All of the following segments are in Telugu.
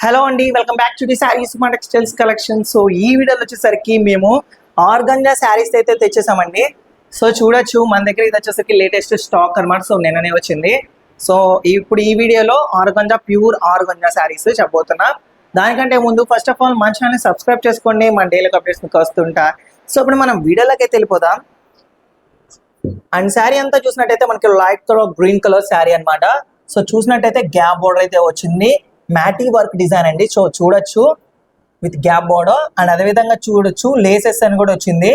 హలో అండి, welcome back to the saris మా టెక్స్టైల్స్ కలెక్షన్. సో ఈ వీడియోలో వచ్చేసరికి మేము ఆర్గంజా శారీస్ అయితే తెచ్చేసామండి. సో చూడొచ్చు మన దగ్గర ఇది వచ్చేసరికి లేటెస్ట్ స్టాక్ అనమాట. సో నిన్ననే వచ్చింది. సో ఇప్పుడు ఈ వీడియోలో ప్యూర్ ఆర్గంజా శారీస్ చెప్పబోతున్నా. దానికంటే ముందు ఫస్ట్ ఆఫ్ ఆల్ మన ఛానల్ సబ్స్క్రైబ్ చేసుకోండి, మన డైలీ అప్డేట్స్ మీకు వస్తుంటా. సో ఇప్పుడు మనం వీడియోలోకి అయితే వెళ్ళిపోదాం. అండ్ శారీ అంతా చూసినట్టయితే మనకి light colour green colour sari అనమాట. సో చూసినట్టయితే గ్యాప్ బోర్డర్ అయితే వచ్చింది, మ్యాటీ వర్క్ డిజైన్ అండి. సో చూడొచ్చు విత్ గ్యాప్ బోర్డర్. అండ్ అదేవిధంగా చూడొచ్చు లేసెస్ అని కూడా వచ్చింది.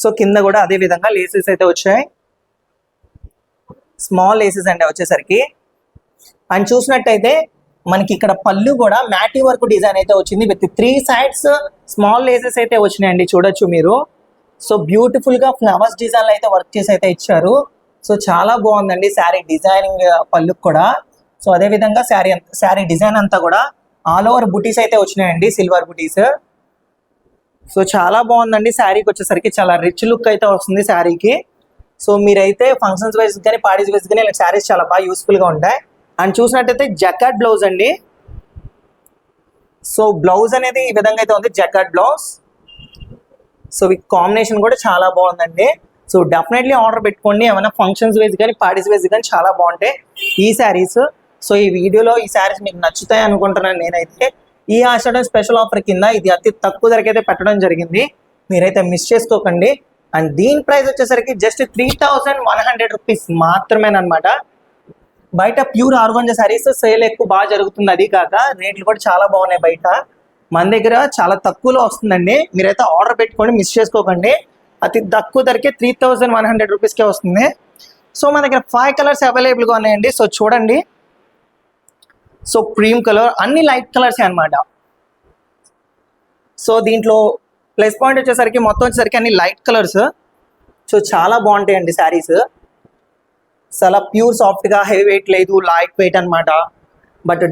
సో కింద కూడా అదే విధంగా లేసెస్ అయితే వచ్చాయి, స్మాల్ లేసెస్ అండి వచ్చేసరికి. అండ్ చూసినట్టయితే మనకి ఇక్కడ పళ్ళు కూడా మ్యాటీ వర్క్ డిజైన్ అయితే వచ్చింది విత్ 3 sides స్మాల్ లేసెస్ అయితే వచ్చినాయండి, చూడొచ్చు మీరు. సో బ్యూటిఫుల్ గా ఫ్లవర్స్ డిజైన్ అయితే వర్క్ చేసి అయితే ఇచ్చారు. సో చాలా బాగుందండి శారీ డిజైనింగ్, పళ్ళుకి కూడా. సో అదే విధంగా శారీ డిజైన్ అంతా కూడా ఆల్ ఓవర్ బుటీస్ అయితే వచ్చినాయండి, సిల్వర్ బుటీస్. సో చాలా బాగుందండి. శారీకి వచ్చేసరికి చాలా రిచ్ లుక్ అయితే వస్తుంది శారీకి. సో మీరైతే ఫంక్షన్స్ వైజ్ కానీ పార్టీస్ వైజ్ కానీ ఇలా శారీస్ చాలా బాగా యూస్ఫుల్ గా ఉంటాయి. అండ్ చూసినట్టయితే జకార్డ్ బ్లౌజ్ అండి. సో బ్లౌజ్ అనేది ఈ విధంగా అయితే ఉంది, జకార్డ్ బ్లౌజ్. సో ఈ కాంబినేషన్ కూడా చాలా బాగుందండి. సో డెఫినెట్లీ ఆర్డర్ పెట్టుకోండి, ఏమైనా ఫంక్షన్స్ వైజ్ కానీ పార్టీస్ వైజ్ కానీ చాలా బాగుంటాయి ఈ శారీస్. సో ఈ వీడియోలో ఈ శారీస్ మీకు నచ్చుతాయి అనుకుంటున్నాను నేనైతే. ఈ ఆషాఢం స్పెషల్ ఆఫర్ కింద ఇది అతి తక్కువ ధరకైతే పెట్టడం జరిగింది, మీరైతే మిస్ చేసుకోకండి. అండ్ దీని ప్రైస్ వచ్చేసరికి జస్ట్ 3100 రూపీస్ మాత్రమేనమాట. బయట ప్యూర్ ఆర్గంజా శారీస్ సేల్ ఎక్కువ బాగా జరుగుతుంది, అది కాక రేట్లు కూడా చాలా బాగున్నాయి బయట. మన దగ్గర చాలా తక్కువలో వస్తుందండి, మీరైతే ఆర్డర్ పెట్టుకోండి, మిస్ చేసుకోకండి. అతి తక్కువ ధరకే 3100 రూపీస్కే వస్తుంది. సో మన దగ్గర 5 కలర్స్ అవైలబుల్గా ఉన్నాయండి. సో చూడండి, సో క్రీమ్ కలర్, అన్ని లైట్ కలర్స్ అనమాట. సో దీంట్లో ప్లస్ పాయింట్ వచ్చేసరికి మొత్తం వచ్చేసరికి అన్ని లైట్ కలర్స్. సో చాలా బాగుంటాయండి శారీస్. చాలా ప్యూర్ సాఫ్ట్గా, హెవీ వెయిట్ లేదు, లైట్ వెయిట్ అనమాట. బట్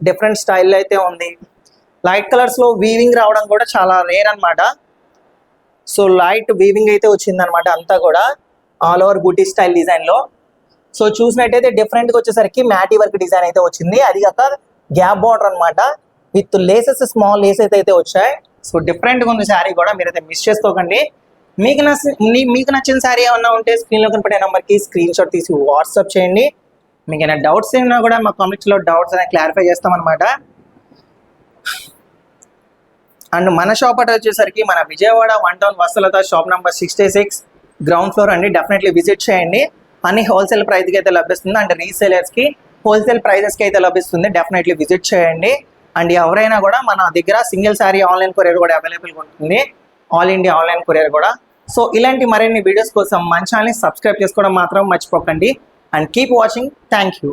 డిఫరెంట్ స్టైల్లో అయితే ఉంది. లైట్ కలర్స్లో వీవింగ్ రావడం కూడా చాలా రేర్ అనమాట. సో లైట్ వీవింగ్ అయితే వచ్చింది అనమాట, అంతా కూడా ఆల్ ఓవర్ బూటీ స్టైల్ డిజైన్లో. సో చూసినట్టయితే డిఫరెంట్గా వచ్చేసరికి మ్యాటీ వర్క్ డిజైన్ అయితే వచ్చింది, అది కాక గ్యాప్ బార్డర్ అనమాట విత్ లేసెస్, స్మాల్ లేసెస్ అయితే వచ్చాయి. సో డిఫరెంట్గా ఉంది శారీ కూడా, మీరైతే మిస్ చేసుకోకండి. మీకు నచ్చిన శారీ ఏమన్నా ఉంటే స్క్రీన్లో కనపడే నెంబర్కి స్క్రీన్ షాట్ తీసి వాట్సాప్ చేయండి. మీకు ఏమైనా డౌట్స్ ఏమైనా కూడా మా కామెంట్స్లో డౌట్స్ అనేది క్లారిఫై చేస్తామన్నమాట. అండ్ మన షాప్ అటు వచ్చేసరికి మన విజయవాడ 1 టౌన్ వసలత షాప్ నెంబర్ 66 గ్రౌండ్ ఫ్లోర్ అండి. డెఫినెట్లీ విజిట్ చేయండి. అన్ని హోల్సేల్ ప్రైస్కి అయితే లభిస్తుంది, అంటే రీసేలర్స్కి హోల్సేల్ ప్రైజెస్కి అయితే లభిస్తుంది. డెఫినెట్లీ విజిట్ చేయండి. అండ్ ఎవరైనా కూడా మన దగ్గర సింగిల్ శారీ ఆన్లైన్ కొరియర్ కూడా అవైలబుల్గా ఉంటుంది, ఆల్ ఇండియా ఆన్లైన్ కొరియర్ కూడా. సో ఇలాంటి మరిన్ని వీడియోస్ కోసం మన ఛానల్ని సబ్స్క్రైబ్ చేసుకోవడం మాత్రం మర్చిపోకండి. And keep watching. Thank you.